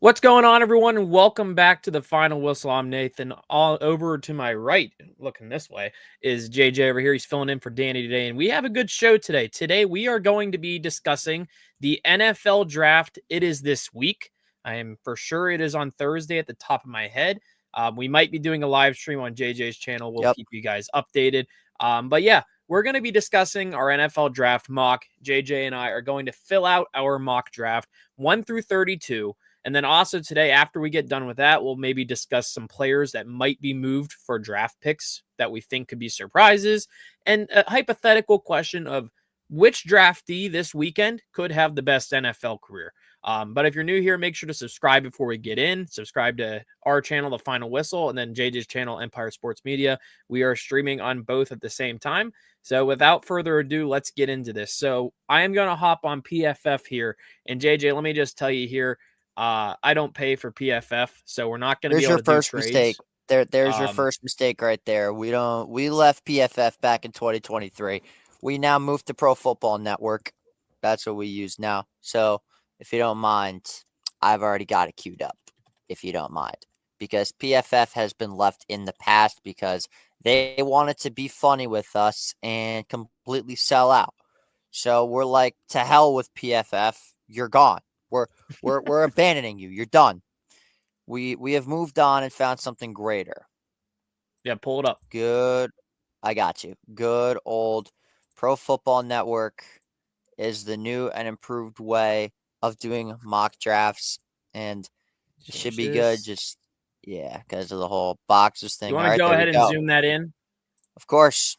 What's going on, everyone? And welcome back to the Final Whistle. I'm Nathan. All over to my right, looking this way, is JJ over here. He's filling in for Danny today, and we have a good show today. Today, we are going to be discussing the NFL draft. It is this week. I am for sure it is on Thursday at the top of my head. We might be doing a live stream on JJ's channel. We'll Yep. keep you guys updated. But yeah, we're going to be discussing our NFL draft mock. JJ and I are going to fill out our mock draft 1 through 32. And then also today, after we get done with that, we'll maybe discuss some players that might be moved for draft picks that we think could be surprises, and a hypothetical question of which draftee this weekend could have the best NFL career. But if you're new here, make sure to subscribe before we get in. Subscribe to our channel, The Final Whistle, and then JJ's channel, Empire Sports Media. We are streaming on both at the same time. So without further ado, let's get into this. So I am going to hop on PFF here. And JJ, let me just tell you here, I don't pay for PFF, so we're not going to be There's able your to do first mistake. trades. There's your first mistake right there. We left PFF back in 2023. We now moved to Pro Football Network. That's what we use now. So if you don't mind, I've already got it queued up, if you don't mind. Because PFF has been left in the past because they wanted to be funny with us and completely sell out. So we're like, to hell with PFF. You're gone. We're abandoning you. You're done. We have moved on and found something greater. Yeah, pull it up. Good. I got you. Good old Pro Football Network is the new and improved way of doing mock drafts, and it should be good. Just because of the whole boxes You thing. All want to right, go there we ahead and go. zoom that in? Of course.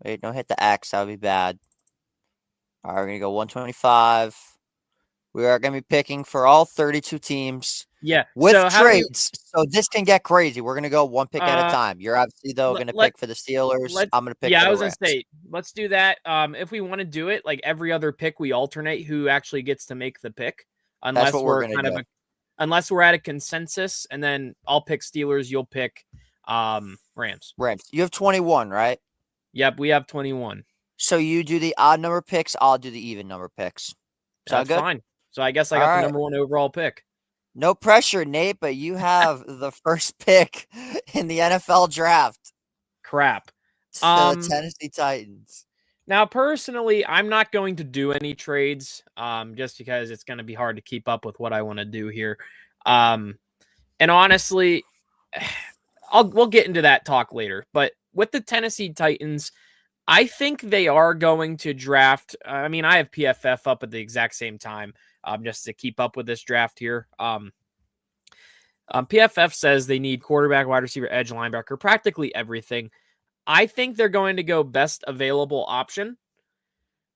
Wait, don't hit the X. That would be bad. All right, we're gonna go 125. We are going to be picking for all 32 teams Yeah. with So how do we? trades. So this can get crazy. We're going to go one pick at a time. You're obviously, though, going to Let pick for the Steelers. let I'm going to pick yeah, for I the was gonna Rams. say let's do that. If we want to do it like every other pick, we alternate who actually gets to make the pick, That's unless what we're we're going to kind of do. unless we're at a consensus, and then I'll pick Steelers, you'll pick Rams. Rams. You have 21, right? Yep, we have 21. So you do the odd number picks. I'll do the even number picks. Sound That's good? fine. So I guess I All got the right. number one overall pick. No pressure, Nate, but you have the first pick in the NFL draft. Crap. The Tennessee Titans. Now, personally, I'm not going to do any trades, just because it's going to be hard to keep up with what I want to do here. And honestly, we'll get into that talk later. But with the Tennessee Titans, I think they are going to draft. I mean, I have PFF up at the exact same time, just to keep up with this draft here. PFF says they need quarterback, wide receiver, edge, linebacker, practically everything. I think they're going to go best available option.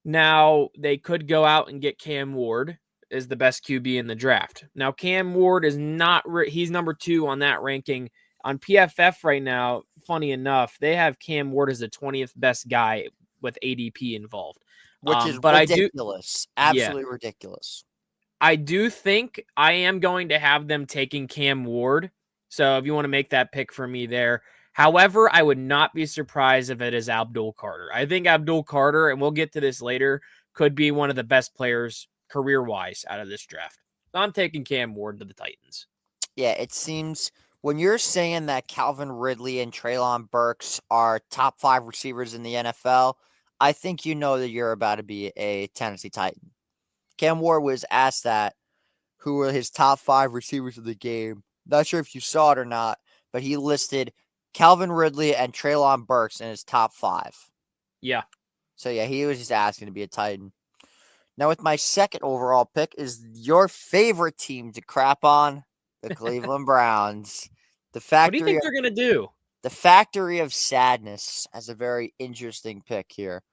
Now, they could go out and get Cam Ward as the best QB in the draft. Now, Cam Ward is not, he's number 2 on that ranking. On PFF right now, funny enough, they have Cam Ward as the 20th best guy with ADP involved. Which is But ridiculous. Yeah, Absolutely ridiculous. I do think I am going to have them taking Cam Ward. So if you want to make that pick for me there. However, I would not be surprised if it is Abdul Carter. I think Abdul Carter, and we'll get to this later, could be one of the best players career-wise out of this draft. So I'm taking Cam Ward to the Titans. Yeah, it seems when you're saying that Calvin Ridley and Treylon Burks are top 5 receivers in the NFL, I think you know that you're about to be a Tennessee Titan. Cam Ward was asked that, who were his top 5 receivers of the game. Not sure if you saw it or not, but he listed Calvin Ridley and Treylon Burks in his top 5. Yeah. So, yeah, he was just asking to be a Titan. Now, with my second overall pick is your favorite team to crap on, the Cleveland Browns. What do you think they're going to do? The Factory of Sadness has a very interesting pick here.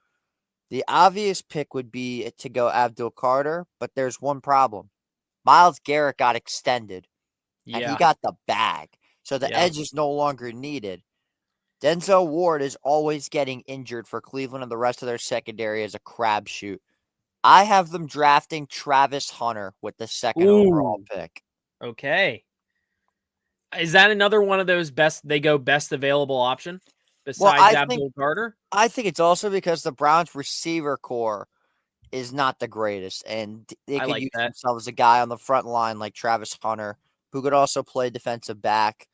The obvious pick would be to go Abdul Carter, but there's one problem. Myles Garrett got extended, and he got the bag. So the edge is no longer needed. Denzel Ward is always getting injured for Cleveland, and the rest of their secondary is a crapshoot. I have them drafting Travis Hunter with the second overall pick. Okay. Is that another one of those best available option besides Abdul Carter? I think it's also because the Browns receiver core is not the greatest, and they I could like use that. themselves a guy on the front line like Travis Hunter, who could also play defensive back.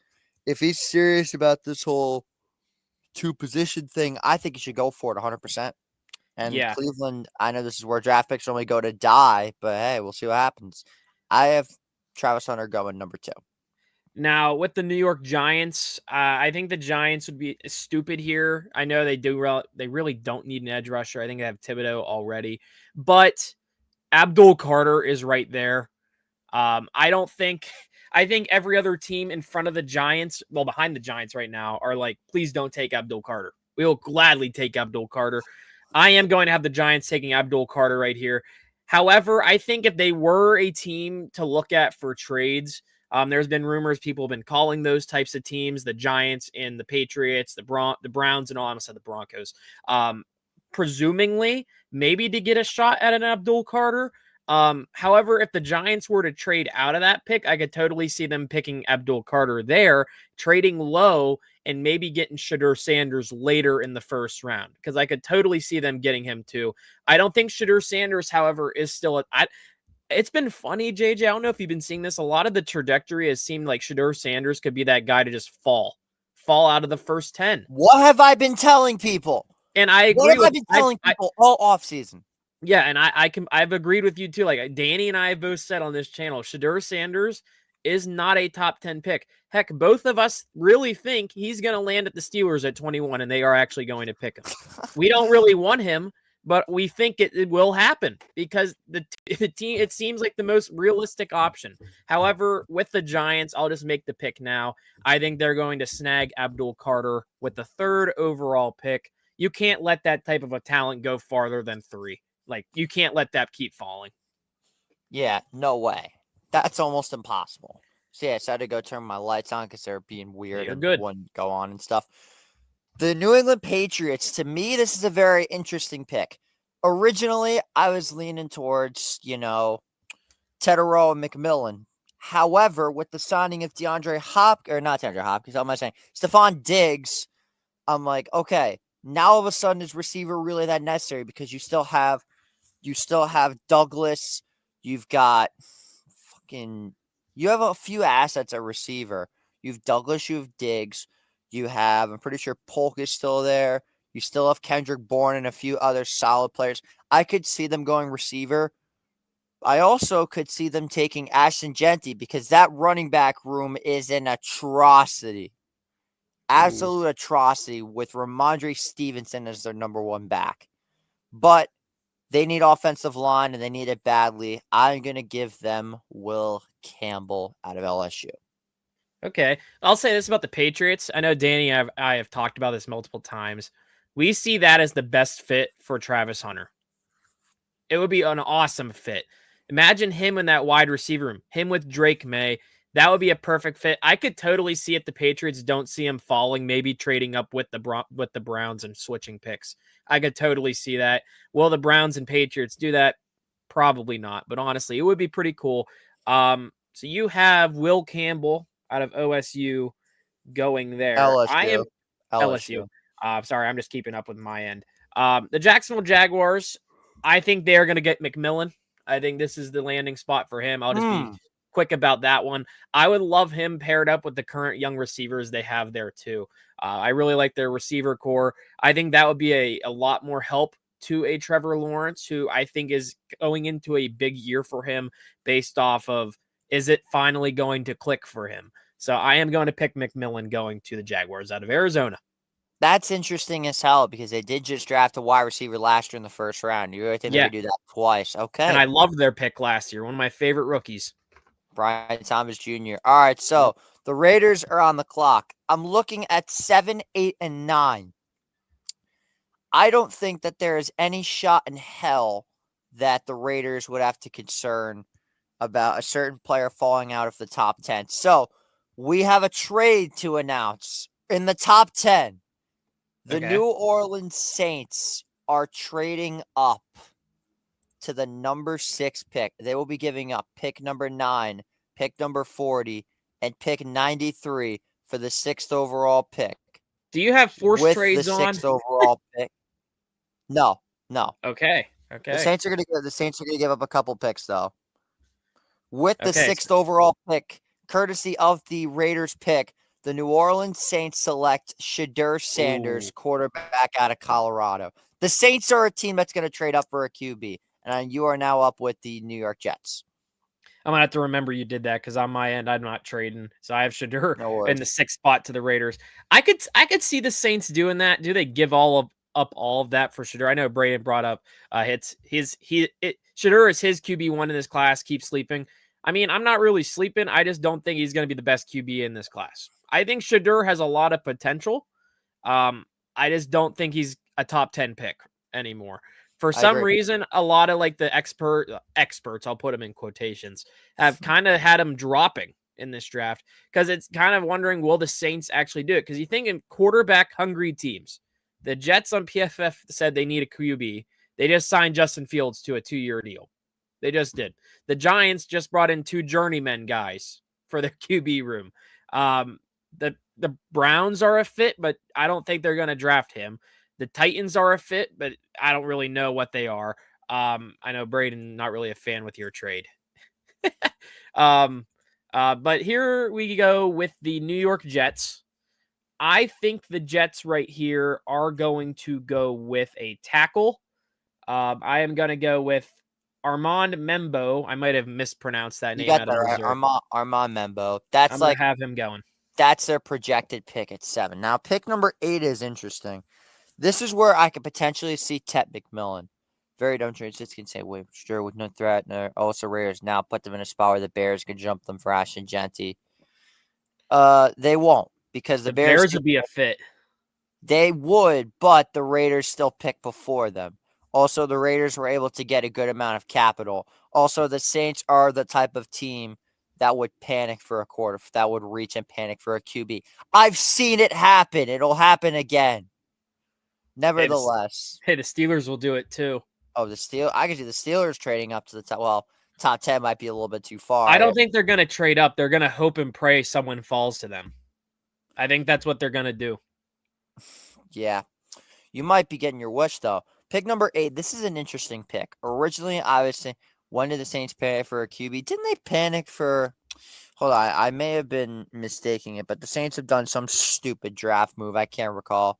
If he's serious about this whole two position thing, I think he should go for it 100%. And Yeah. Cleveland, I know this is where draft picks normally go to die, but hey, we'll see what happens. I have Travis Hunter going number 2. Now with the New York Giants, I think the Giants would be stupid here. I know they do. They really don't need an edge rusher. I think they have Thibodeau already, but Abdul Carter is right there. I don't think. I think every other team in front of the Giants, well, behind the Giants right now, are like, please don't take Abdul Carter. We will gladly take Abdul Carter. I am going to have the Giants taking Abdul Carter right here. However, I think if they were a team to look at for trades, there's been rumors people have been calling those types of teams the Giants and the Patriots, the Browns, and all. I almost said the Broncos. Presumingly, maybe to get a shot at an Abdul Carter. However, if the Giants were to trade out of that pick, I could totally see them picking Abdul Carter there, trading low, and maybe getting Shadur Sanders later in the first round because I could totally see them getting him too. I don't think Shadur Sanders, however, is still it's been funny, JJ. I don't know if you've been seeing this. A lot of the trajectory has seemed like Shadur Sanders could be that guy to just fall out of the first 10. What have I been telling people? And I What agree have I with been telling people all offseason? Yeah, and I've agreed with you too. Like Danny and I have both said on this channel, Shadur Sanders is not a top 10 pick. Heck, both of us really think he's going to land at the Steelers at 21, and they are actually going to pick him. We don't really want him, but we think it will happen because the team, it seems like the most realistic option. However, with the Giants, I'll just make the pick now. I think they're going to snag Abdul Carter with the 3rd overall pick. You can't let that type of a talent go farther than 3. Like, you can't let that keep falling. Yeah, no way. That's almost impossible. So, yeah, so I had to go turn my lights on because they're being weird You're and good. wouldn't go on and stuff. The New England Patriots, to me, this is a very interesting pick. Originally, I was leaning towards, Tedero and McMillan. However, with the signing of not DeAndre Hopkins, how am I saying? Stephon Diggs, I'm like, okay, now all of a sudden is receiver really that necessary because you still have Douglas, you've got you have a few assets at receiver. You have Douglas, you have Diggs, I'm pretty sure Polk is still there. You still have Kendrick Bourne and a few other solid players. I could see them going receiver. I also could see them taking Ashton Genty because that running back room is an atrocity. Absolute atrocity with Ramondre Stevenson as their number 1 back. But they need offensive line, and they need it badly. I'm going to give them Will Campbell out of LSU. Okay. I'll say this about the Patriots. I know Danny and I have talked about this multiple times. We see that as the best fit for Travis Hunter. It would be an awesome fit. Imagine him in that wide receiver room, him with Drake May. That would be a perfect fit. I could totally see if the Patriots don't see him falling, maybe trading up with the Browns and switching picks. I could totally see that. Will the Browns and Patriots do that? Probably not, but honestly, it would be pretty cool. So you have Will Campbell out of OSU going there. I am LSU. LSU. LSU. Sorry, I'm just keeping up with my end. The Jacksonville Jaguars, I think they're going to get McMillan. I think this is the landing spot for him. I'll just be quick about that one. I would love him paired up with the current young receivers they have there too. I really like their receiver core. I think that would be a lot more help to a Trevor Lawrence, who I think is going into a big year for him based off of, is it finally going to click for him? So I am going to pick McMillan going to the Jaguars out of Arizona. That's interesting as hell because they did just draft a wide receiver last year in the first round. You really think they would do that twice? Okay. And I loved their pick last year. One of my favorite rookies. Brian Thomas Jr. All right, so the Raiders are on the clock. I'm looking at 7, 8, and 9. I don't think that there is any shot in hell that the Raiders would have to concern about a certain player falling out of the top 10. So we have a trade to announce in the top 10. The New Orleans Saints are trading up to the number 6 pick. They will be giving up pick number 9, pick number 40, and pick 93 for the 6th overall pick. Do you have forced with trades the 6th on? overall pick? No. Okay. Okay. The Saints are gonna give up a couple picks though. With the Okay. 6th overall pick, courtesy of the Raiders pick, the New Orleans Saints select Shadur Sanders, Ooh. quarterback out of Colorado. The Saints are a team that's going to trade up for a QB, and you are now up with the New York Jets. I'm gonna have to remember you did that because on my end I'm not trading, so I have Shadur No worries. in the 6th spot to the Raiders. I could see the Saints doing that. Do they give up all of that for Shadur? I know Braden brought up Shadur is his QB1 in this class. Keep sleeping. I mean, I'm not really sleeping. I just don't think he's going to be the best QB in this class. I think Shadur has a lot of potential. I just don't think he's a top 10 pick anymore. For I some agree. reason, a lot of like the experts, I'll put them in quotations, have kind of had him dropping in this draft because it's kind of wondering, will the Saints actually do it? Because you think in quarterback hungry teams, the Jets on PFF said they need a QB. They just signed Justin Fields to a 2-year deal. They just did. The Giants just brought in 2 journeyman guys for their QB room. The Browns are a fit, but I don't think they're going to draft him. The Titans are a fit, but I don't really know what they are. I know Braden not really a fan with your trade. But here we go with the New York Jets. I think the Jets right here are going to go with a tackle. I am going to go with Armand Membo. I might have mispronounced that You name got out that of right, Missouri. Armand Membo. I'm going to have him going. That's their projected pick at 7. Now, pick number 8 is interesting. This is where I could potentially see Tet McMillan. Very dumb trade. Just can say, wait, sure, with no threat. No, also Raiders now put them in a spot where the Bears could jump them for Ashton Genty. They won't because the Bears would be a fit. They would, but the Raiders still pick before them. Also, the Raiders were able to get a good amount of capital. Also, the Saints are the type of team that would panic for a quarter, that would reach and panic for a QB. I've seen it happen. It'll happen again. Nevertheless. Hey, the Steelers will do it too. Oh, I can see the Steelers trading up to the top. Well, top 10 might be a little bit too far. I don't think they're going to trade up. They're going to hope and pray someone falls to them. I think that's what they're going to do. Yeah. You might be getting your wish, though. Pick number 8. This is an interesting pick. Originally, I was saying, when did the Saints panic for a QB? Didn't they panic for... Hold on. I may have been mistaking it, but the Saints have done some stupid draft move. I can't recall.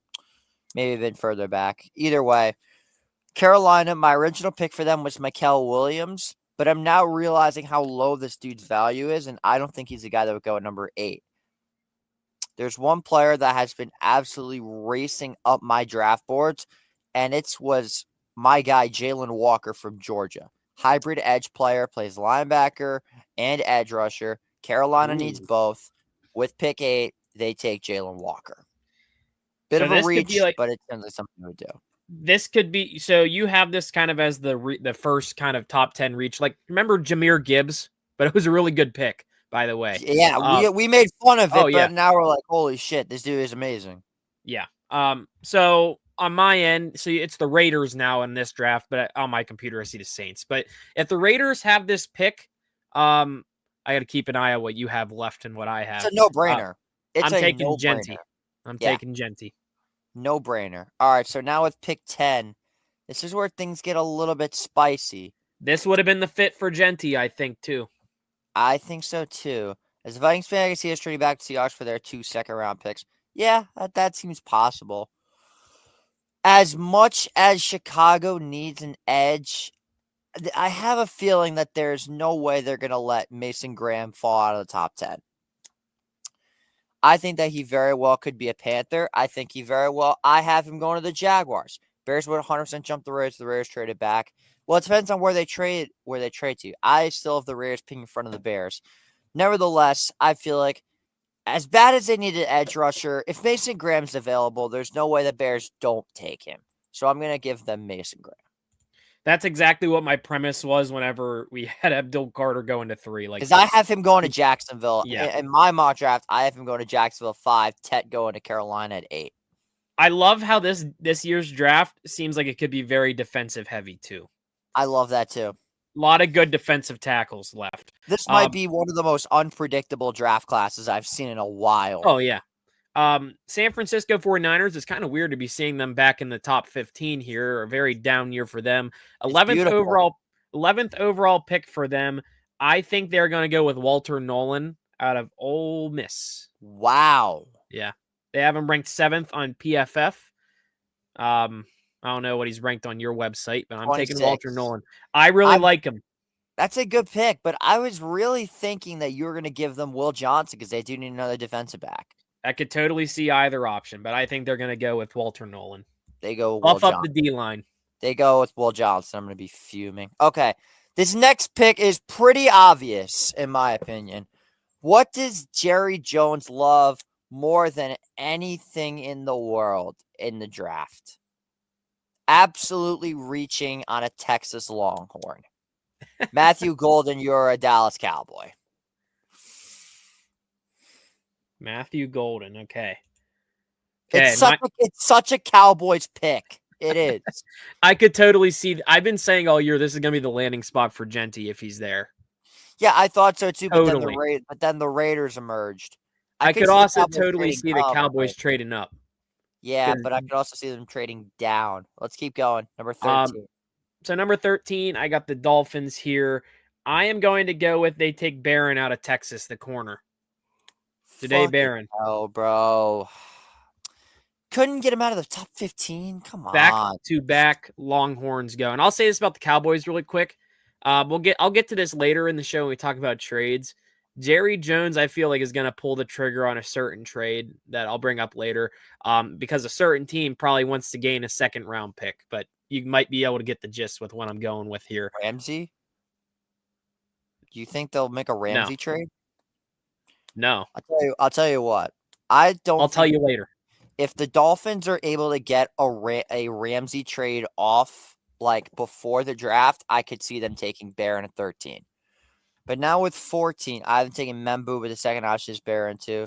Maybe a bit further back. Either way, Carolina, my original pick for them was Mikael Williams, but I'm now realizing how low this dude's value is, and I don't think he's the guy that would go at number 8. There's one player that has been absolutely racing up my draft boards, and it was my guy, Jalen Walker from Georgia. Hybrid edge player, plays linebacker and edge rusher. Carolina needs both. With pick 8, they take Jalen Walker. Bit of a reach, but it sounds like something we would do. This could be, so you have this kind of as the first kind of top 10 reach. Like, remember Jahmyr Gibbs? But it was a really good pick, by the way. Yeah, we made fun of it, but now we're like, holy shit, this dude is amazing. Yeah. So on my end, so it's the Raiders now in this draft, but on my computer I see the Saints. But if the Raiders have this pick, I got to keep an eye on what you have left and what I have. It's a no-brainer. I'm taking Genty. I'm taking Genty. No-brainer. All right, so now with pick 10, this is where things get a little bit spicy. This would have been the fit for Genty, I think, too. I think so, too. As a Vikings fan, I can see us trading back to Seahawks for their 2 second-round picks. Yeah, that seems possible. As much as Chicago needs an edge, I have a feeling that there's no way they're going to let Mason Graham fall out of the top 10. I think that he very well could be a Panther. I have him going to the Jaguars. Bears would 100% jump the Raiders. The Raiders traded back. Well, it depends on where they trade to. I still have the Raiders picking in front of the Bears. Nevertheless, I feel like as bad as they need an edge rusher, if Mason Graham's available, there's no way the Bears don't take him. So I'm going to give them Mason Graham. That's exactly what my premise was whenever we had Abdul Carter going to 3. Like, because I have him going to Jacksonville. Yeah. In my mock draft, I have him going to Jacksonville 5, Tet going to Carolina at 8. I love how this year's draft seems like it could be very defensive heavy, too. I love that, too. A lot of good defensive tackles left. This might be one of the most unpredictable draft classes I've seen in a while. Oh, yeah. San Francisco 49ers, it's kind of weird to be seeing them back in the top 15 here. A very down year for them. It's 11th beautiful. overall 11th overall pick for them. I think they're going to go with Walter Nolan out of Ole Miss. Wow. Yeah. They have him ranked 7th on PFF. I don't know what he's ranked on your website, but I'm taking Walter 26. Nolan. I really like him. That's a good pick, but I was really thinking that you were going to give them Will Johnson because they do need another defensive back. I could totally see either option, but I think they're going to go with Walter Nolan. They go with Will Buff up Johnson. the D line. They go with Will Johnson. I'm going to be fuming. Okay. This next pick is pretty obvious, in my opinion. What does Jerry Jones love more than anything in the world in the draft? Absolutely reaching on a Texas Longhorn. Matthew Golden, you're a Dallas Cowboy. Matthew Golden. Okay. It's such a Cowboys pick. It is. I could totally see. I've been saying all year this is going to be the landing spot for Genty if he's there. Yeah, I thought so too. Totally. But then the Raiders emerged. I could also totally see the Cowboys trading up. Yeah, but I could also see them trading down. Let's keep going. Number 13. So number 13, I got the Dolphins here. I am going to go with they take Barron out of Texas, the corner. Today, Barron. Oh, bro. Couldn't get him out of the top 15. Come on. Back-to-back Longhorns go. And I'll say this about the Cowboys really quick. I'll get to this later in the show when we talk about trades. Jerry Jones, I feel like, is going to pull the trigger on a certain trade that I'll bring up later because a certain team probably wants to gain a second-round pick, but you might be able to get the gist with what I'm going with here. Ramsey? Do you think they'll make a Ramsey trade? No. I'll tell you what. I'll tell you later. If the Dolphins are able to get a Ramsey trade off like before the draft, I could see them taking Barron at 13. But now with 14, I'm taking Membu with the second option is Barron too.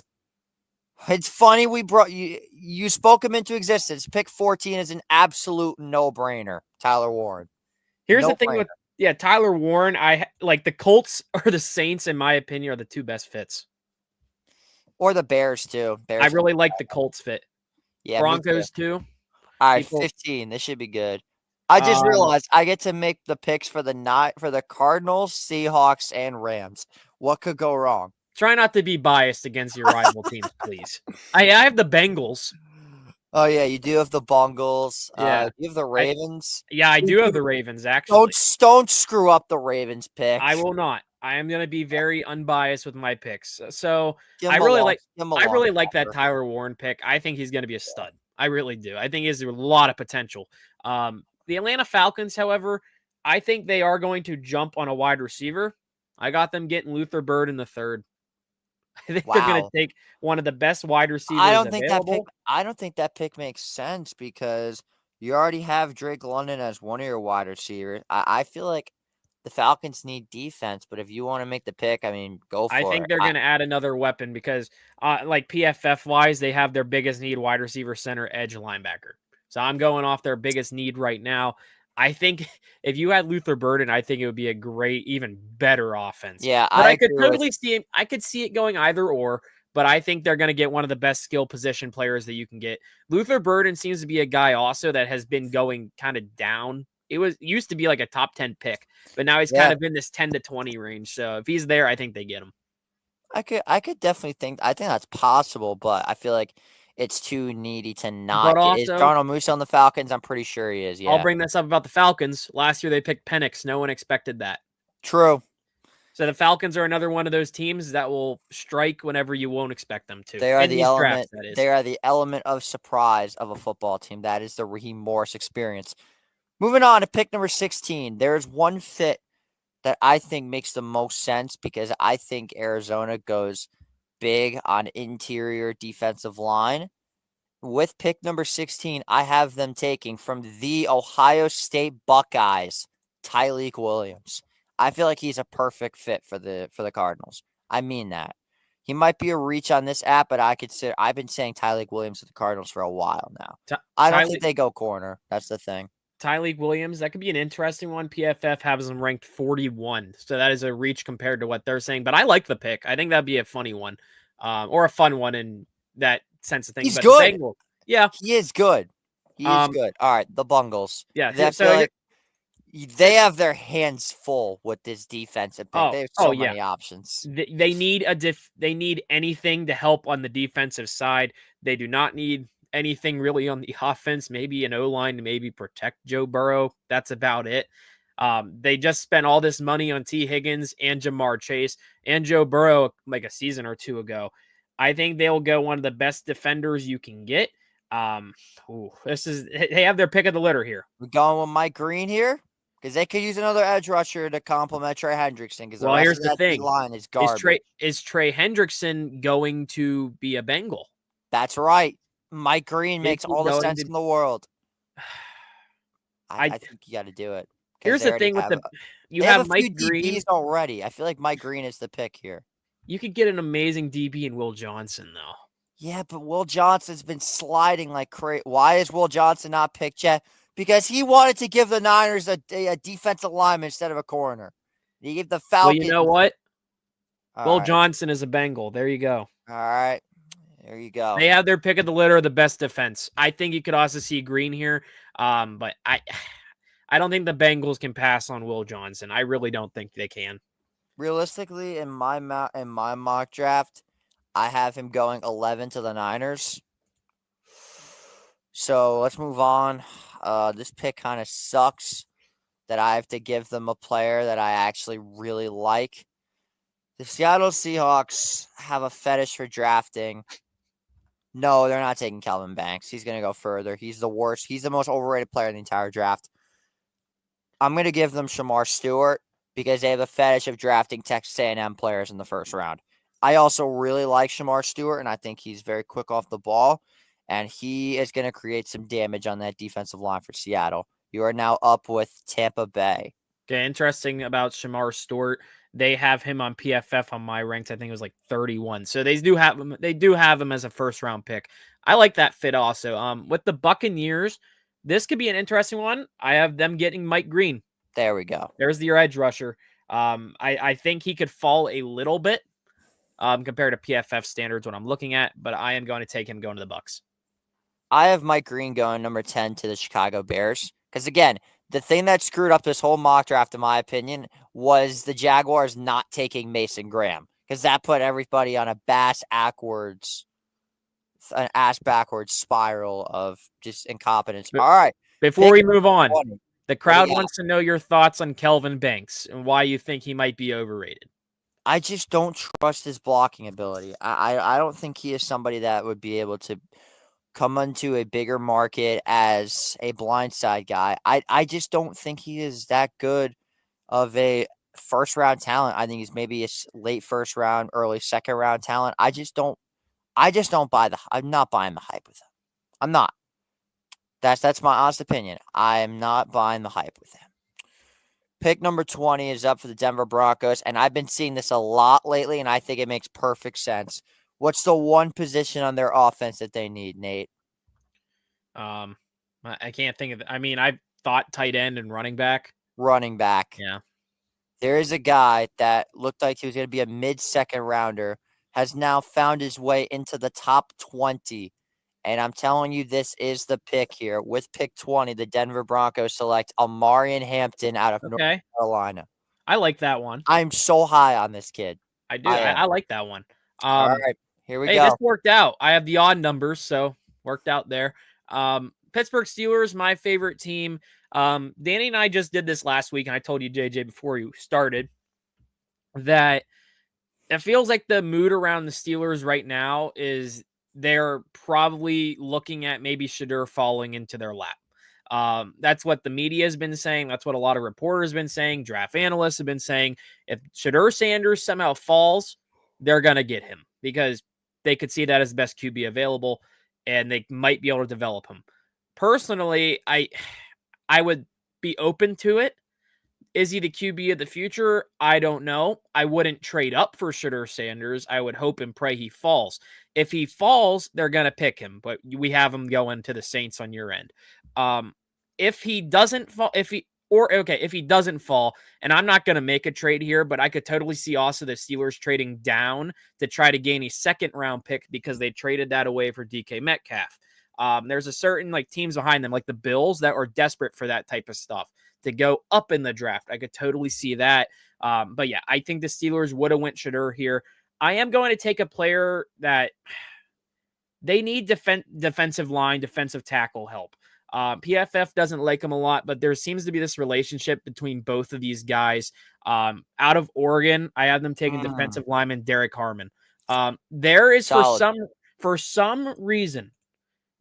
It's funny we brought you spoke him into existence. Pick 14 is an absolute no-brainer. Tyler Warren. Here's the thing with Tyler Warren. I like the Colts or the Saints, in my opinion, are the two best fits. Or the Bears too. I really like the Colts fit. Yeah, Broncos too. All right, 15. This should be good. I just realized I get to make the picks for the Cardinals, Seahawks, and Rams. What could go wrong? Try not to be biased against your rival teams, please. I have the Bengals. Oh yeah, you do have the Bungles. Yeah, you have the Ravens. I do have the Ravens. Actually, don't screw up the Ravens pick. I will not. I am going to be very unbiased with my picks. So I really like that Tyler Warren pick. I think he's going to be a stud. I really do. I think he has a lot of potential. The Atlanta Falcons, however, I think they are going to jump on a wide receiver. I got them getting Luther Bird in the third. I think they're going to take one of the best wide receivers available. I don't think that pick makes sense because you already have Drake London as one of your wide receivers. I feel like the Falcons need defense, but if you want to make the pick, I mean, go for it. I think they're going to add another weapon because, like PFF-wise, they have their biggest need wide receiver, center, edge, linebacker. So I'm going off their biggest need right now. I think if you had Luther Burden, I think it would be a great, even better offense. Yeah, but I could totally see him. I could see it going either or, but I think they're going to get one of the best skill position players that you can get. Luther Burden seems to be a guy also that has been going kind of down. It used to be like a top 10 pick, but now he's kind of in this 10 to 20 range. So if he's there, I think they get him. I could definitely think that's possible, but I feel like it's too needy to not get. Is Darnell Moose on the Falcons? I'm pretty sure he is. Yeah. I'll bring this up about the Falcons. Last year they picked Penix. No one expected that. True. So the Falcons are another one of those teams that will strike whenever you won't expect them to. They are the element. They are the element of surprise of a football team. That is the Raheem Morris experience. Moving on to pick number 16. There's one fit that I think makes the most sense because I think Arizona goes big on interior defensive line. With pick number 16, I have them taking from the Ohio State Buckeyes, Tyleik Williams. I feel like he's a perfect fit for the Cardinals. I mean that. He might be a reach on this app, but I've been saying Tyleik Williams with the Cardinals for a while now. I don't think they go corner. That's the thing. Tyleik Williams, that could be an interesting one. PFF has him ranked 41, so that is a reach compared to what they're saying. But I like the pick. I think that'd be a funny one, or a fun one in that sense of things. He's But the good. Bengals, yeah, He is good. He is um, good. All right, the Bungles. yeah. I So feel like they have their hands full with this defensive pick. They have oh so yeah. many options. They need they need anything to help on the defensive side. They do not need anything really on the offense. Maybe an O-line to maybe protect Joe Burrow. That's about it. They just spent all this money on T. Higgins and Jamar Chase and Joe Burrow like a season or two ago. I think they'll go one of the best defenders you can get. They have their pick of the litter here. We're going with Mike Green here because they could use another edge rusher to complement Trey Hendrickson because the Well, rest here's of the that D thing: line is garbage. is Trey Hendrickson going to be a Bengal? That's right. Mike Green Is makes he all the going sense to? in the world. I I think you got to do it because Here's they the already thing with have. you They have have a few Mike Green. DBs already. I feel like Mike Green is the pick here. You could get an amazing DB in Will Johnson though. Yeah, but Will Johnson's been sliding like crazy. Why is Will Johnson not picked yet? Because he wanted to give the Niners a defensive lineman instead of a corner. He gave the Well, Falcons. you know what? All Will right. Johnson is a Bengal. There you go. All right. There you go. They have their pick of the litter, the best defense. I think you could also see Green here. But I don't think the Bengals can pass on Will Johnson. I really don't think they can. Realistically, in my mock draft, I have him going 11 to the Niners. So let's move on. This pick kind of sucks that I have to give them a player that I actually really like. The Seattle Seahawks have a fetish for drafting. No, they're not taking Calvin Banks. He's going to go further. He's the worst. He's the most overrated player in the entire draft. I'm going to give them Shamar Stewart because they have a fetish of drafting Texas A&M players in the first round. I also really like Shamar Stewart, and I think he's very quick off the ball, and he is going to create some damage on that defensive line for Seattle. You are now up with Tampa Bay. Okay, interesting about Shamar Stewart. They have him on PFF on my ranks. I think it was like 31. So they do have him. They do have him as a first round pick. I like that fit also. With the Buccaneers, this could be an interesting one. I have them getting Mike Green. There we go. There's your edge rusher. I think he could fall a little bit compared to PFF standards when I'm looking at, but I am going to take him going to the Bucs. I have Mike Green going number 10 to the Chicago Bears. Because again, the thing that screwed up this whole mock draft, in my opinion, was the Jaguars not taking Mason Graham. Because that put everybody on an ass backwards spiral of just incompetence. All right. Before we move on, 20. the crowd wants to know your thoughts on Kelvin Banks and why you think he might be overrated. I just don't trust his blocking ability. I don't think he is somebody that would be able to come into a bigger market as a blindside guy. I just don't think he is that good of a first round talent. I think he's maybe a late first round, early second round talent. I just don't buy I'm not buying the hype with him. I'm not. That's my honest opinion. I am not buying the hype with him. Pick number 20 is up for the Denver Broncos, and I've been seeing this a lot lately, and I think it makes perfect sense. What's the one position on their offense that they need, Nate? I can't think of it. I mean, I thought tight end and running back. Running back. Yeah. There is a guy that looked like he was going to be a mid-second rounder, has now found his way into the top 20. And I'm telling you, this is the pick here. With pick 20, the Denver Broncos select Amarian Hampton out of North Carolina. I like that one. I'm so high on this kid. I do. I like that one. All right, here we go. This worked out. I have the odd numbers, so worked out there. Pittsburgh Steelers, my favorite team. Danny and I just did this last week, and I told you, JJ, before you started, that it feels like the mood around the Steelers right now is they're probably looking at maybe Shedeur falling into their lap. That's what the media has been saying. That's what a lot of reporters have been saying. Draft analysts have been saying. If Shedeur Sanders somehow falls, they're going to get him because they could see that as the best QB available, and they might be able to develop him. Personally, I would be open to it. Is he the QB of the future? I don't know. I wouldn't trade up for Shedeur Sanders. I would hope and pray he falls. If he falls, they're going to pick him, but we have him going to the Saints on your end. If he doesn't fall, Or, okay, if he doesn't fall, and I'm not going to make a trade here, but I could totally see also the Steelers trading down to try to gain a second-round pick because they traded that away for DK Metcalf. There's a certain like teams behind them, like the Bills, that are desperate for that type of stuff to go up in the draft. I could totally see that. But yeah, I think the Steelers would have went Shedeur here. I am going to take a player that they need defensive line, defensive tackle help. PFF doesn't like him a lot, but there seems to be this relationship between both of these guys. Out of Oregon, I have them taking defensive lineman Derek Harmon. There is Solid. for some reason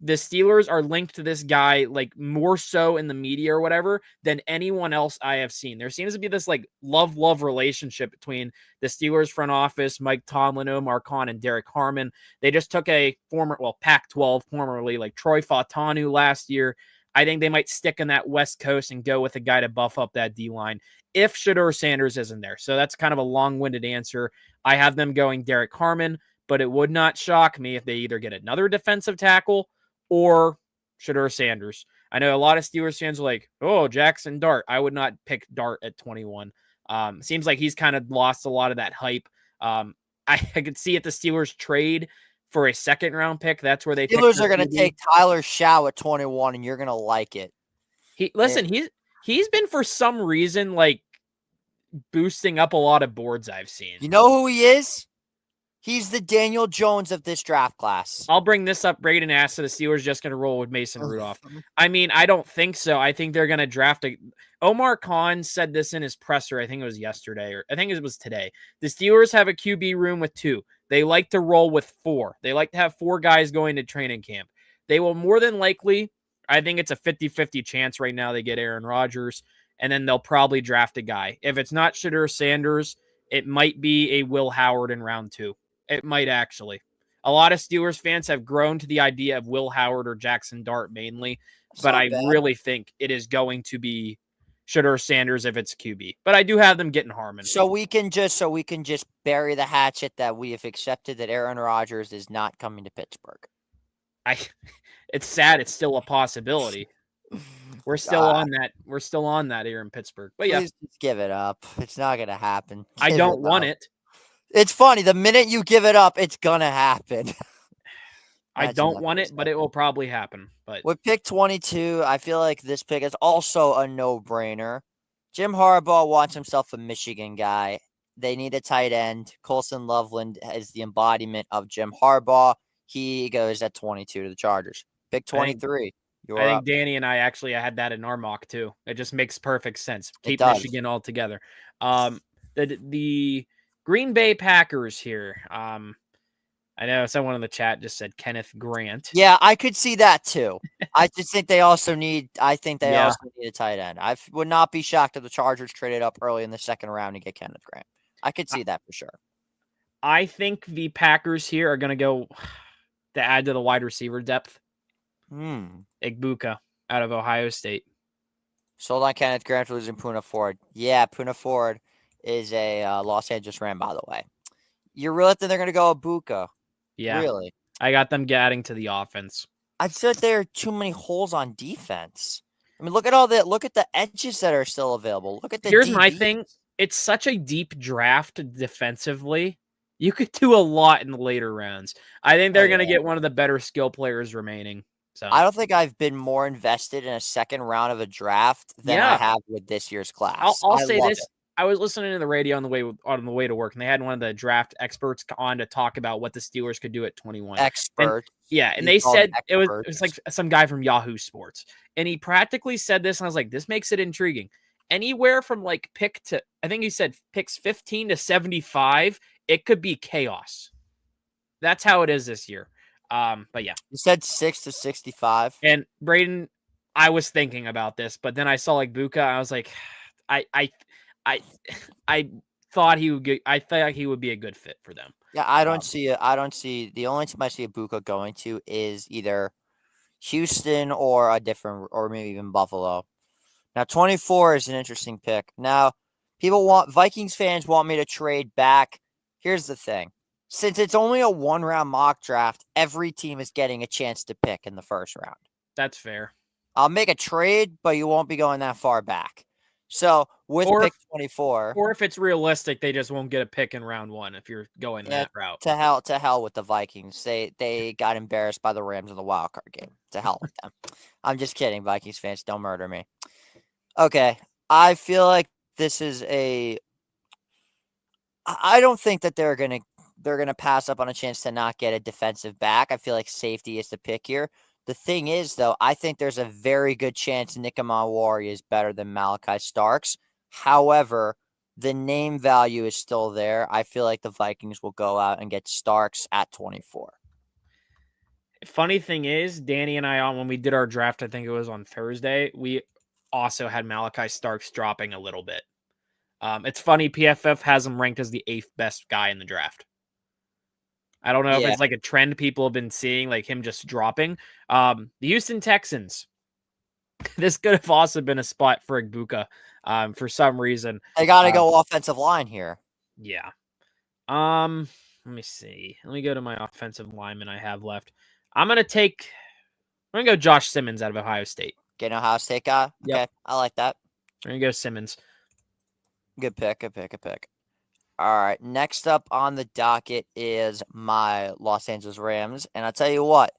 the Steelers are linked to this guy like more so in the media or whatever than anyone else I have seen. There seems to be this like love relationship between the Steelers front office, Mike Tomlin, Omar Khan, and Derek Harmon. They just took a Pac-12, formerly like Troy Fautanu last year. I think they might stick in that West Coast and go with a guy to buff up that D-line if Shedeur Sanders isn't there. So that's kind of a long-winded answer. I have them going Derek Harmon, but it would not shock me if they either get another defensive tackle or Shedeur Sanders. I know a lot of Steelers fans are like, oh, Jackson Dart. I would not pick Dart at 21. Seems like he's kind of lost a lot of that hype. I could see if the Steelers trade for a second-round pick, that's where they Steelers are going to take Tyler Shaw at 21, and you're going to like it. He's been for some reason like boosting up a lot of boards I've seen. You know who he is? He's the Daniel Jones of this draft class. I'll bring this up. Braden asked, so the Steelers just going to roll with Mason Rudolph. I mean, I don't think so. I think they're going to draft Omar Khan said this in his presser. I think it was yesterday, or I think it was today. The Steelers have a QB room with 2. They like to roll with 4. They like to have 4 guys going to training camp. They will more than likely, I think it's a 50-50 chance right now they get Aaron Rodgers, and then they'll probably draft a guy. If it's not Shedeur Sanders, it might be a Will Howard in round 2. It might actually. A lot of Steelers fans have grown to the idea of Will Howard or Jackson Dart mainly, but I really think it is going to be Shedeur Sanders if it's QB. But I do have them getting Harmon. So we can just bury the hatchet that we have accepted that Aaron Rodgers is not coming to Pittsburgh. It's sad. It's still a possibility. We're still on that. We're still on that here in Pittsburgh. But yeah, please just give it up. It's not going to happen. I don't want it. It's funny. The minute you give it up, it's going to happen. I don't want it, but it will probably happen. But with pick 22, I feel like this pick is also a no-brainer. Jim Harbaugh wants himself a Michigan guy. They need a tight end. Colson Loveland is the embodiment of Jim Harbaugh. He goes at 22 to the Chargers. Pick 23. I think Danny and I actually had that in our mock too. It just makes perfect sense. Keep Michigan all together. The Green Bay Packers here. I know someone in the chat just said Kenneth Grant. Yeah, I could see that too. I just think they also need. I think they also need a tight end. I would not be shocked if the Chargers traded up early in the second round to get Kenneth Grant. I could see that for sure. I think the Packers here are going to go to add to the wide receiver depth. Igbuka out of Ohio State. Sold on Kenneth Grant for losing Poona Ford. Yeah, Poona Ford is a Los Angeles Ram, by the way. You really think they're going to go Igbuka? Yeah. Really? I got them adding to the offense. I said there are too many holes on defense. I mean, look at the edges that are still available. Look at the Here's DBs. my thing. It's such a deep draft defensively. You could do a lot in the later rounds. I think they're going to get one of the better skill players remaining. So I don't think I've been more invested in a second round of a draft than I have with this year's class. I'll say this. I was listening to the radio on the way to work, and they had one of the draft experts on to talk about what the Steelers could do at 21. And they said it was like some guy from Yahoo Sports, and he practically said this, and I was like, this makes it intriguing. Anywhere from like pick to, I think he said picks 15 to 75, it could be chaos. That's how it is this year. But yeah, you said 6 to 65, and Braden, I was thinking about this, but then I saw like Buka, I was like, I thought he would get. I thought he would be a good fit for them. Yeah, I don't see the only team I see Buka going to is either Houston or or maybe even Buffalo. Now 24 is an interesting pick. Now Vikings fans want me to trade back. Here's the thing. Since it's only a 1-round mock draft, every team is getting a chance to pick in the first round. That's fair. I'll make a trade, but you won't be going that far back. So with Or pick 24, or if it's realistic, they just won't get a pick in round 1 if you're going yeah, that route. to hell with the Vikings. They got embarrassed by the Rams in the wild card game. To hell with them. I'm just kidding, Vikings fans. Don't murder me. Okay, I feel like this is a. I don't think that they're gonna pass up on a chance to not get a defensive back. I feel like safety is the pick here. The thing is, though, I think there's a very good chance Nick Amawari is better than Malachi Starks. However, the name value is still there. I feel like the Vikings will go out and get Starks at 24. Funny thing is, Danny and I, when we did our draft, I think it was on Thursday, we also had Malachi Starks dropping a little bit. It's funny, PFF has him ranked as the 8th best guy in the draft. I don't know if Yeah, it's like a trend people have been seeing, like him just dropping. The Houston Texans, this could have also been a spot for Igbuka for some reason. they got to go offensive line here. Yeah. Let me see. Let me go to my offensive lineman I have left. I'm gonna go Josh Simmons out of Ohio State. Get an Ohio State guy. Yep. Okay, I like that. We're gonna go Simmons. Good pick. Good pick. Good pick. All right. Next up on the docket is my Los Angeles Rams. And I'll tell you what,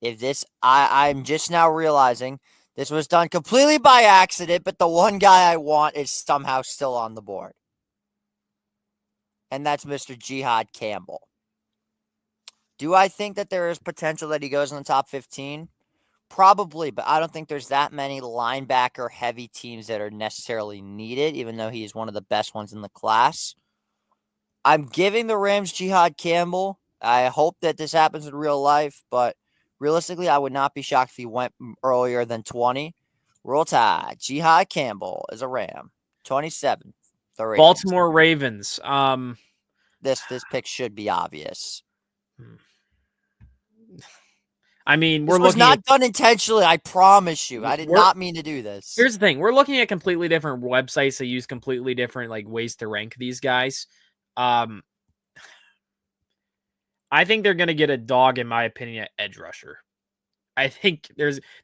if this, I'm just now realizing this was done completely by accident, but the one guy I want is somehow still on the board. And that's Mr. Jihad Campbell. Do I think that there is potential that he goes in the top 15? Probably, but I don't think there's that many linebacker heavy teams that are necessarily needed, even though he's one of the best ones in the class. I'm giving the Rams Jihad Campbell. I hope that this happens in real life, but realistically, I would not be shocked if he went earlier than 20. Roll Tide. Jihad Campbell is a Ram. 27. The Ravens. Baltimore Ravens. This pick should be obvious. I mean, This was not done intentionally. I promise you. I did not mean to do this. Here's the thing: we're looking at completely different websites that use completely different ways to rank these guys. I think they're going to get a dog, in my opinion, at edge rusher. I think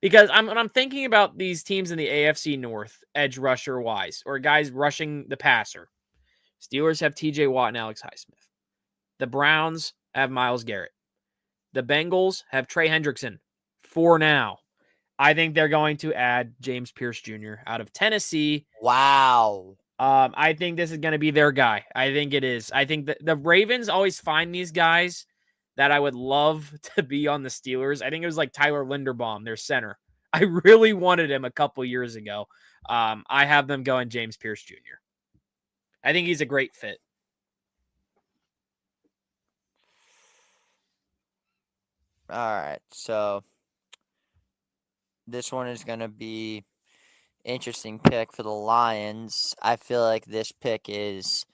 because I'm thinking about these teams in the AFC North, edge rusher wise, or guys rushing the passer. Steelers have TJ Watt and Alex Highsmith. The Browns have Myles Garrett. The Bengals have Trey Hendrickson for now. I think they're going to add James Pierce Jr. out of Tennessee. Wow. I think this is going to be their guy. I think it is. I think the Ravens always find these guys that I would love to be on the Steelers. I think it was like Tyler Linderbaum, their center. I really wanted him a couple years ago. I have them going James Pierce Jr. I think he's a great fit. All right. So this one is going to be interesting pick for the Lions. I feel like this pick is,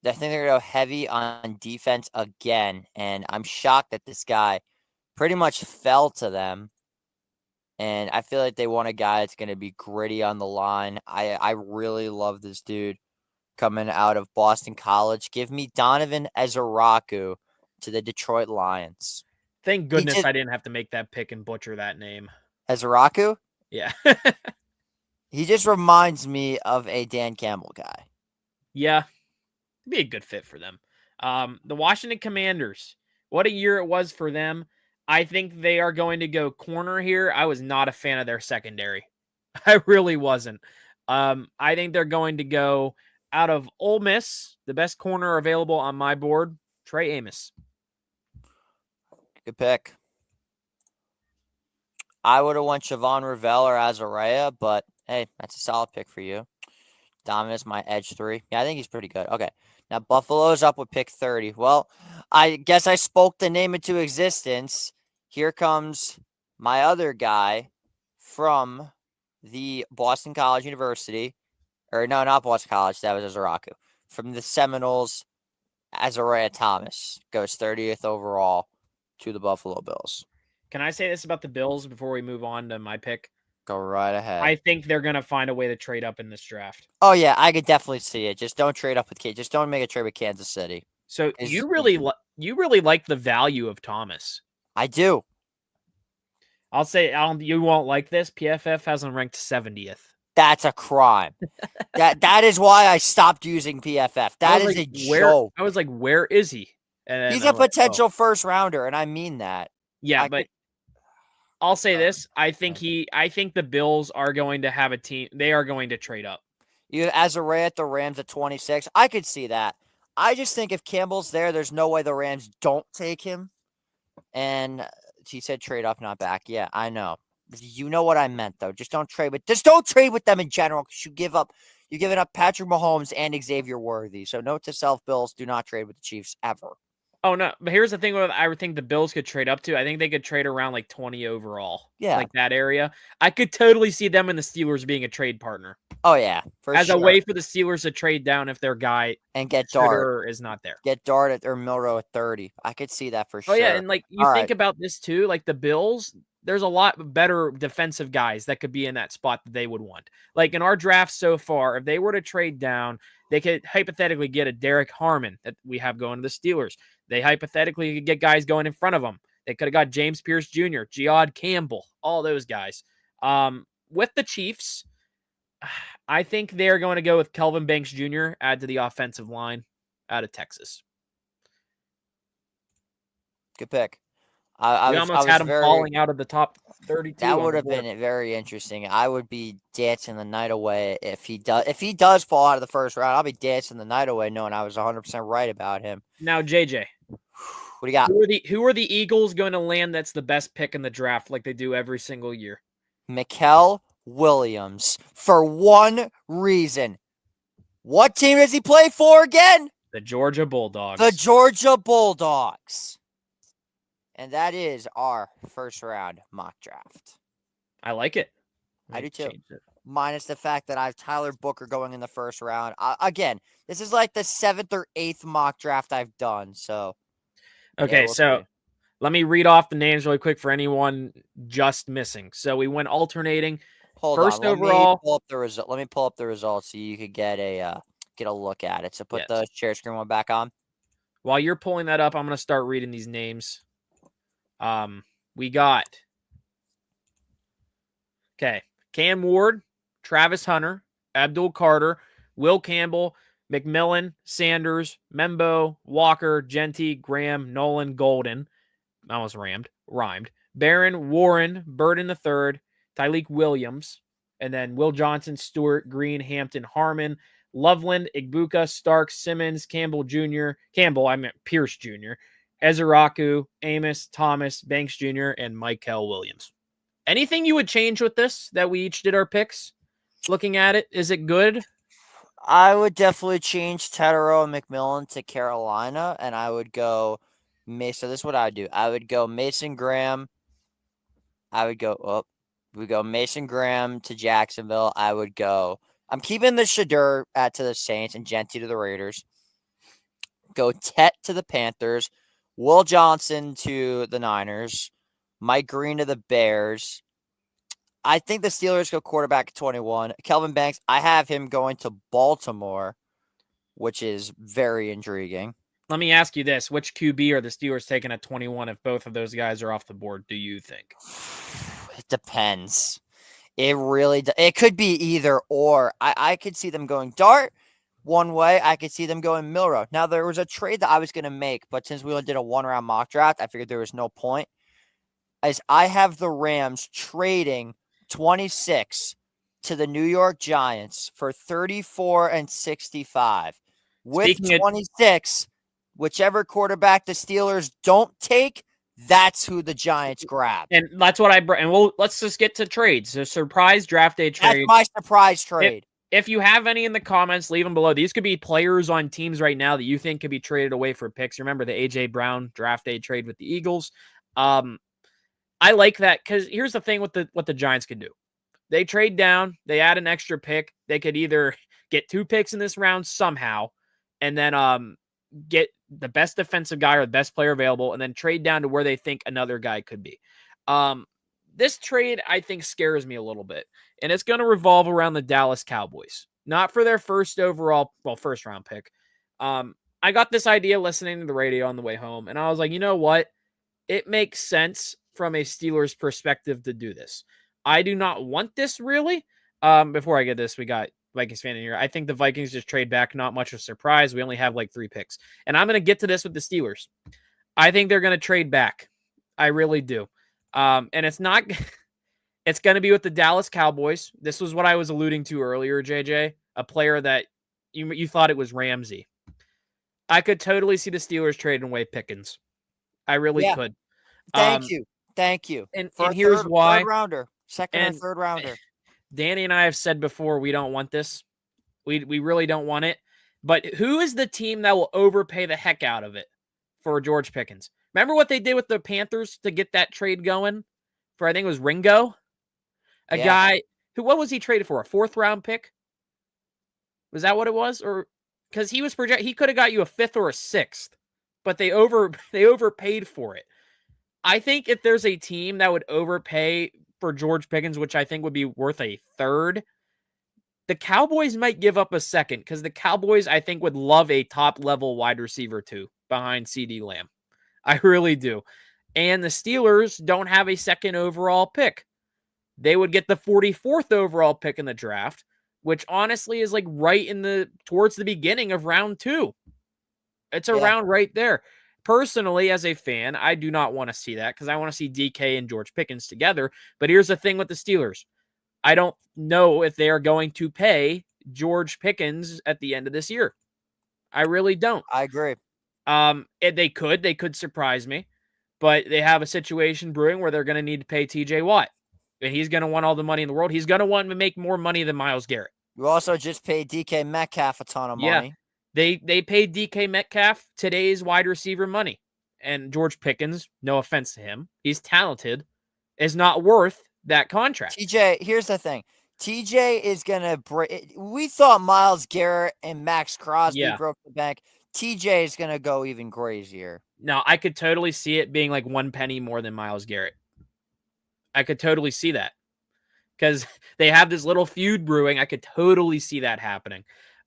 I think they're going to go heavy on defense again. And I'm shocked that this guy pretty much fell to them. And I feel like they want a guy that's going to be gritty on the line. I really love this dude coming out of Boston College. Give me Donovan Ezeraku to the Detroit Lions. Thank goodness I didn't have to make that pick and butcher that name. Ezeraku? Yeah. He just reminds me of a Dan Campbell guy. Yeah. It'd be a good fit for them. The Washington Commanders. What a year it was for them. I think they are going to go corner here. I was not a fan of their secondary. I really wasn't. I think they're going to go out of Ole Miss, the best corner available on my board, Trey Amos. Good pick. I would have went Siobhan Ravel or Azarea, but hey, that's a solid pick for you. Dominus, my edge 3. Yeah, I think he's pretty good. Okay. Now Buffalo's up with pick 30. Well, I guess I spoke the name into existence. Here comes my other guy from the Boston College University. Or no, not Boston College. That was Ezeraku. From the Seminoles, Azariah Thomas goes 30th overall to the Buffalo Bills. Can I say this about the Bills before we move on to my pick? Go right ahead. I think they're going to find a way to trade up in this draft. Oh, yeah, I could definitely see it. Just don't trade up with Kansas. Just don't make a trade with Kansas City. So you really like the value of Thomas. I do. I'll say you won't like this. PFF has him ranked 70th. That's a crime. That is why I stopped using PFF. That is a joke. I was like, where is he? And then He's I'm a like, oh, potential first rounder, and I mean that. yeah, I but could. I'll say this. I think the Bills are going to have a team. They are going to trade up. You as a Ray at the Rams at 26. I could see that. I just think if Campbell's there, there's no way the Rams don't take him. And he said trade up, not back. Yeah, I know. You know what I meant though. Just don't trade with them in general because you're giving up Patrick Mahomes and Xavier Worthy. So note to self, Bills, do not trade with the Chiefs ever. Oh no, but here's the thing with I would think the Bills could trade up to. I think they could trade around like 20 overall. Yeah. Like that area. I could totally see them and the Steelers being a trade partner. Oh yeah, for As sure. a way for the Steelers to trade down if their guy And get Dart. is not there. Get Dart or Milrow at 30. I could see that for Oh sure. yeah, and like you All think right. about this too, like the Bills, there's a lot better defensive guys that could be in that spot that they would want. Like in our draft so far, if they were to trade down, they could hypothetically get a Derek Harmon that we have going to the Steelers. They hypothetically could get guys going in front of them. They could have got James Pierce Jr., Giod Campbell, all those guys. With the Chiefs, I think they're going to go with Kelvin Banks Jr., add to the offensive line out of Texas. Good pick. We I almost was had him falling out of the top 32. That would have been very interesting. I would be dancing the night away if he does. If he does fall out of the first round, I'll be dancing the night away knowing I was 100% right about him. Now, JJ, what do you got? Who are the Eagles going to land that's the best pick in the draft like they do every single year? Mikael Williams, for one reason. What team does he play for again? The Georgia Bulldogs. The Georgia Bulldogs. And that is our first round mock draft. I like it. I do too. Minus the fact that I have Tyler Booker going in the first round. Again, this is like the 7th or 8th mock draft I've done. So, okay, so let me read off the names really quick for anyone just missing. So we went alternating. First overall, let me pull up the results so you could get a look at it. So put the share screen one back on. While you're pulling that up, I'm going to start reading these names. We got Cam Ward, Travis Hunter, Abdul Carter, Will Campbell, McMillan, Sanders, Membo, Walker, Genty, Graham, Nolan, Golden. Almost rhymed. Barron, Warren, Burden III, Tyleek Williams, and then Will Johnson, Stewart, Green, Hampton, Harmon, Loveland, Igbuka, Stark, Simmons, Campbell, Pierce Jr., Ezeraku, Amos, Thomas, Banks Jr., and Michael Williams. Anything you would change with this that we each did our picks? Looking at it, is it good? I would definitely change Tetero and McMillan to Carolina, and I would go Mason. So this is what I would do. I would go Mason Graham. We go Mason Graham to Jacksonville. I'm keeping the Shadur to the Saints and Genty to the Raiders. Go Tet to the Panthers. Will Johnson to the Niners. Mike Green to the Bears. I think the Steelers go quarterback at 21. Kelvin Banks, I have him going to Baltimore, which is very intriguing. Let me ask you this. Which QB are the Steelers taking at 21 if both of those guys are off the board, do you think? It depends. It could be either or. I could see them going Dart one way. I could see them going Milrow. Now, there was a trade that I was going to make, but since we only did a one-round mock draft, I figured there was no point. As I have the Rams trading 26 to the New York Giants for 34 and 65. With 26, whichever quarterback the Steelers don't take, that's who the Giants grab. And that's what let's just get to trades. So surprise draft day trade. That's my surprise trade. If you have any in the comments, leave them below. These could be players on teams right now that you think could be traded away for picks. Remember the A.J. Brown draft day trade with the Eagles. I like that because here's the thing with what the Giants could do. They trade down. They add an extra pick. They could either get 2 picks in this round somehow and then get the best defensive guy or the best player available and then trade down to where they think another guy could be. This trade, I think, scares me a little bit, and it's going to revolve around the Dallas Cowboys. Not for their first round pick. I got this idea listening to the radio on the way home, and I was like, you know what? It makes sense from a Steelers perspective to do this. I do not want this really, Before I get this, we got Vikings fan in here. I think the Vikings just trade back. Not much of a surprise. We only have like 3 picks. And I'm going to get to this with the Steelers. I think they're going to trade back. I really do. And it's not, it's going to be with the Dallas Cowboys. This was what I was alluding to earlier, JJ, a player that you thought it was Ramsey. I could totally see the Steelers trading away Pickens. I really Yeah. could. Thank you. Thank you. For And a here's third why. rounder, second or And third rounder. Danny and I have said before, we don't want this. We really don't want it. But who is the team that will overpay the heck out of it for George Pickens? Remember what they did with the Panthers to get that trade going for, I think it was Ringo? A Yeah. guy who, what was he traded for? A 4th round pick? Was that what it was? Or because he was projected, he could have got you a 5th or a 6th, but they overpaid for it. I think if there's a team that would overpay for George Pickens, which I think would be worth a 3rd, the Cowboys might give up a 2nd because the Cowboys, I think, would love a top level wide receiver too behind CD Lamb. I really do. And the Steelers don't have a 2nd overall pick. They would get the 44th overall pick in the draft, which honestly is like right in towards the beginning of round 2. It's around right there. Personally, as a fan, I do not want to see that because I want to see DK and George Pickens together. But here's the thing with the Steelers. I don't know if they are going to pay George Pickens at the end of this year. I really don't. I agree. They could surprise me, but they have a situation brewing where they're going to need to pay TJ Watt, and he's going to want all the money in the world. He's going to want to make more money than Myles Garrett. You also just paid DK Metcalf a ton of money. They paid DK Metcalf today's wide receiver money, and George Pickens, no offense to him, he's talented, is not worth that contract. TJ, here's the thing. TJ is going to break. We thought Myles Garrett and Max Crosby broke the bank. TJ is going to go even crazier. Now, I could totally see it being like 1 penny more than Myles Garrett. I could totally see that because they have this little feud brewing. I could totally see that happening.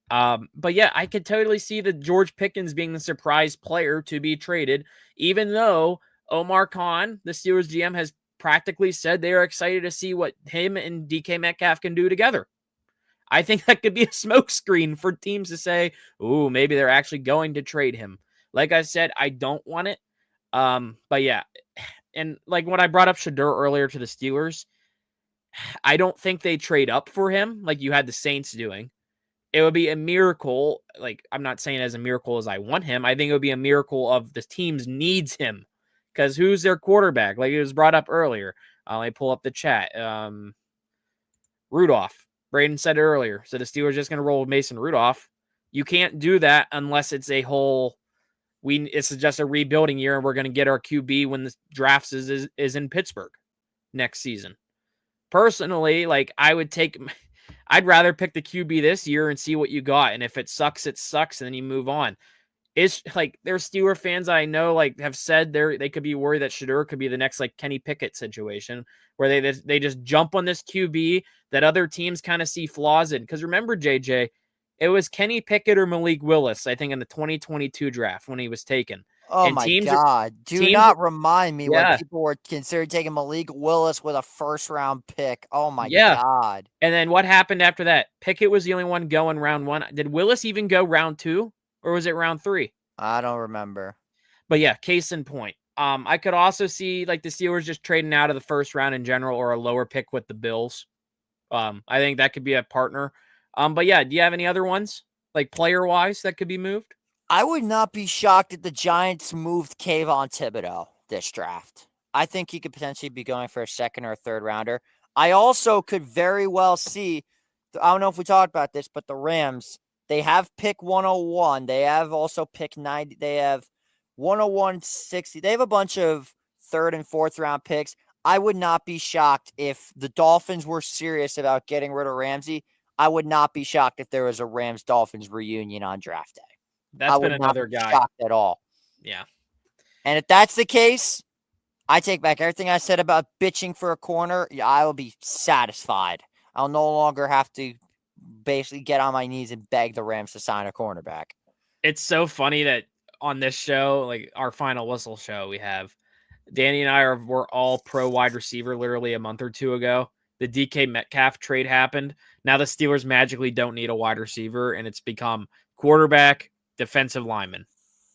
But yeah, I could totally see the George Pickens being the surprise player to be traded, even though Omar Khan, the Steelers GM, has practically said they are excited to see what him and DK Metcalf can do together. I think that could be a smokescreen for teams to say, "Ooh, maybe they're actually going to trade him." Like I said, I don't want it. But yeah, and like when I brought up Shedeur earlier to the Steelers, I don't think they trade up for him like you had the Saints doing. It would be a miracle. Like, I'm not saying as a miracle as I want him. I think it would be a miracle of the teams needs him. Because who's their quarterback? Like it was brought up earlier. Let me pull up the chat. Rudolph. Braden said it earlier. So the Steelers just going to roll with Mason Rudolph. You can't do that unless it's a whole. It's just a rebuilding year, and we're going to get our QB when the drafts is in Pittsburgh next season. Personally, like I'd rather pick the QB this year and see what you got. And if it sucks, it sucks, and then you move on. It's like there's Steeler fans I know like have said they could be worried that Shedeur could be the next like Kenny Pickett situation where they just jump on this QB that other teams kind of see flaws in. Because remember, JJ, it was Kenny Pickett or Malik Willis, I think, in the 2022 draft when he was taken. Oh And my God. Do not remind me when people were considering taking Malik Willis with a 1st-round pick. Oh my God. And then what happened after that? Pickett was the only one going round 1. Did Willis even go round 2 or was it round 3? I don't remember. But yeah, case in point. I could also see like the Steelers just trading out of the 1st round in general or a lower pick with the Bills. I think that could be a partner. But yeah, do you have any other ones like player-wise that could be moved? I would not be shocked if the Giants moved Kayvon Thibodeau this draft. I think he could potentially be going for a 2nd or a 3rd rounder. I also could very well see, I don't know if we talked about this, but the Rams, they have pick 101. They have also pick 90. They have 101, 60. They have a bunch of 3rd and 4th round picks. I would not be shocked if the Dolphins were serious about getting rid of Ramsey. I would not be shocked if there was a Rams-Dolphins reunion on draft day. That's been another guy. Shocked at all. Yeah. And if that's the case, I take back everything I said about bitching for a corner. Yeah, I will be satisfied. I'll no longer have to basically get on my knees and beg the Rams to sign a cornerback. It's so funny that on this show, like our final whistle show, we have Danny and I we're all pro wide receiver literally a month or 2 ago. the DK Metcalf trade happened. Now the Steelers magically don't need a wide receiver, and it's become quarterback, defensive lineman.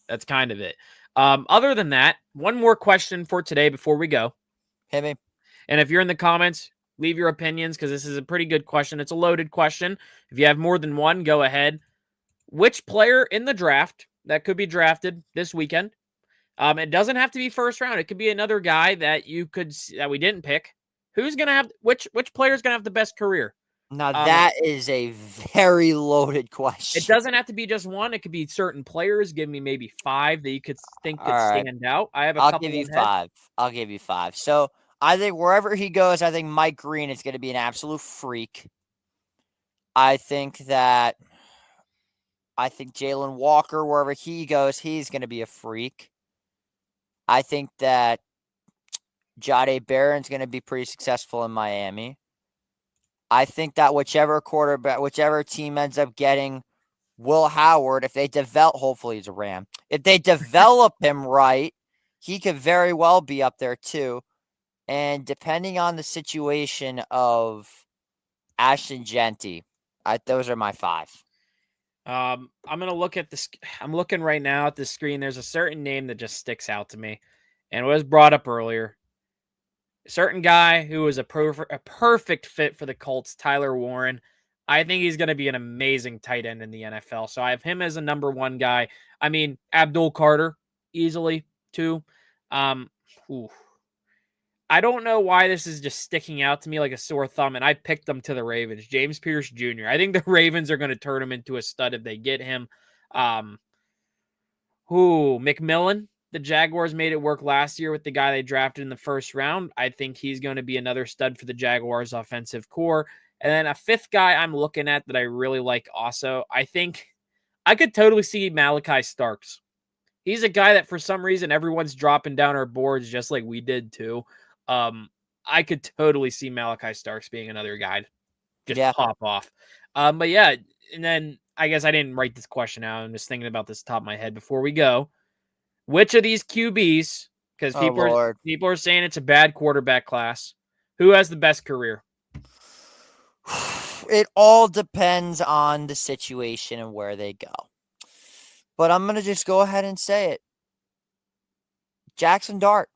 That's kind of it. Other than that, one more question for today before we go. Hit me. And if you're in the comments, leave your opinions because this is a pretty good question. It's a loaded question. If you have more than one, go ahead. Which player in the draft that could be drafted this weekend? It doesn't have to be first round. It could be another guy that that we didn't pick. Who's gonna have which player is gonna have the best career? Now, that is a very loaded It question. doesn't have to be just one. It could be certain players. Give me maybe 5 that you could think All could right. stand out. I have a I'll couple give you in head. 5. I'll give you 5. So I think wherever he goes, I think Mike Green is going to be an absolute freak. I think Jalen Walker, wherever he goes, he's going to be a freak. I think that Jahdae Barron's going to be pretty successful in Miami. I think that whichever team ends up getting Will Howard, if they hopefully he's a Ram. If they develop him right, he could very well be up there too. And depending on the situation of Ashton Genty, those are my 5. I'm gonna look at this. I'm looking right now at the screen. There's a certain name that just sticks out to me, and it was brought up earlier. A certain guy who was a perfect fit for the Colts, Tyler Warren. I think he's going to be an amazing tight end in the NFL. So I have him as a number 1 guy. I mean, Abdul Carter easily too. Ooh. I don't know why this is just sticking out to me like a sore thumb, and I picked them to the Ravens. James Pierce Jr. I think the Ravens are going to turn him into a stud if they get him. McMillan. The Jaguars made it work last year with the guy they drafted in the first round. I think he's going to be another stud for the Jaguars offensive core. And then a 5th guy I'm looking at that I really like also. I think I could totally see Malachi Starks. He's a guy that for some reason everyone's dropping down our boards just like we did too. I could totally see Malachi Starks being another guy just pop off. But yeah, and then I guess I didn't write this question out. I'm just thinking about this top of my head before we go. Which of these QBs, because people are saying it's a bad quarterback class, who has the best career? It all depends on the situation and where they go. But I'm going to just go ahead and say it. Jackson Dart.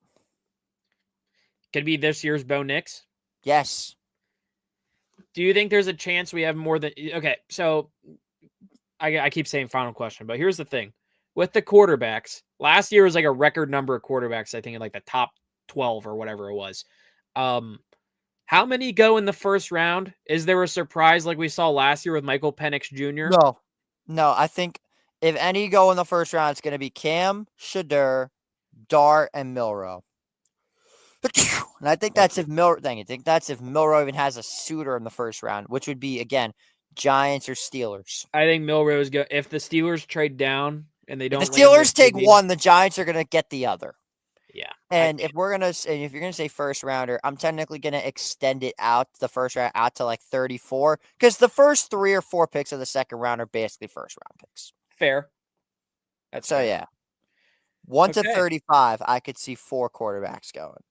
Could be this year's Bo Nix? Yes. Do you think there's a chance we have more than... Okay, so I keep saying final question, but here's the thing. With the quarterbacks, last year was like a record number of quarterbacks, I think in like the top 12 or whatever it was. How many go in the first round? Is there a surprise like we saw last year with Michael Penix Jr.? No, I think if any go in the first round, it's going to be Cam, Shadur, Dart, and Milrow. And I think that's if Milrow even has a suitor in the first round, which would be, again, Giants or Steelers. I think Milrow is good. If the Steelers trade down and they don't, if the Steelers take one, the Giants are going to get the other. Yeah. And if you're gonna say first rounder, I'm technically gonna extend it out the first round out to like 34 because the first 3 or 4 picks of the second round are basically first round picks. Fair. That's so fair. Yeah. 1 to 35, I could see 4 quarterbacks going.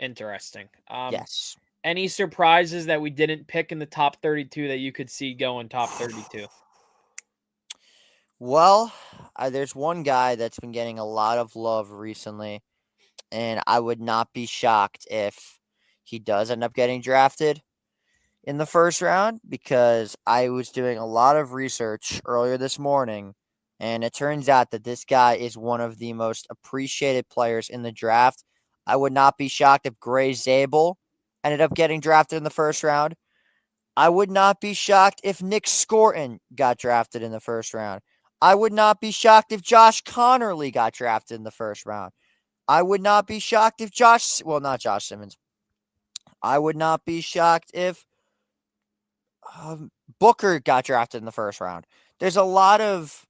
Interesting. Yes. Any surprises that we didn't pick in the top 32 that you could see going top 32? Well, there's one guy that's been getting a lot of love recently, and I would not be shocked if he does end up getting drafted in the first round because I was doing a lot of research earlier this morning, and it turns out that this guy is one of the most appreciated players in the draft. I would not be shocked if Gray Zabel ended up getting drafted in the first round. I would not be shocked if Nick Scorton got drafted in the first round. I would not be shocked if Josh Connerly got drafted in the first round. I would not be shocked if not Josh Simmons. I would not be shocked if Booker got drafted in the first round. There's a lot of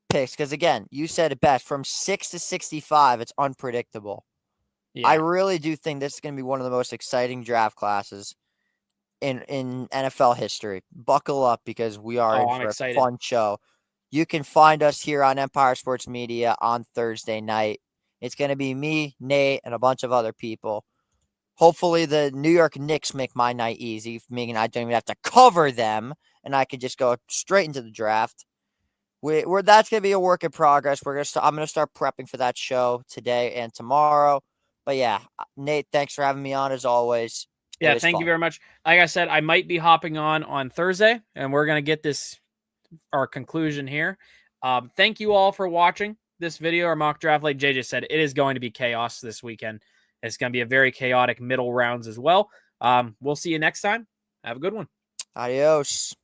picks because, again, you said it best. From 6 to 65, it's unpredictable. Yeah. I really do think this is going to be one of the most exciting draft classes in NFL history. Buckle up because we are in for a fun show. You can find us here on Empire Sports Media on Thursday night. It's going to be me, Nate, and a bunch of other people. Hopefully, the New York Knicks make my night easy, meaning I don't even have to cover them, and I could just go straight into the draft. That's gonna be a work in progress. I'm gonna start prepping for that show today and tomorrow. But yeah, Nate, thanks for having me on as always. It Yeah, was thank you fun. very much. Like I said, I might be hopping on Thursday, and we're gonna get this our conclusion here. Thank you all for watching this video, our mock draft. Like JJ said, it is going to be chaos this weekend. It's going to be a very chaotic middle rounds as well. We'll see you next time. Have a good one. Adios.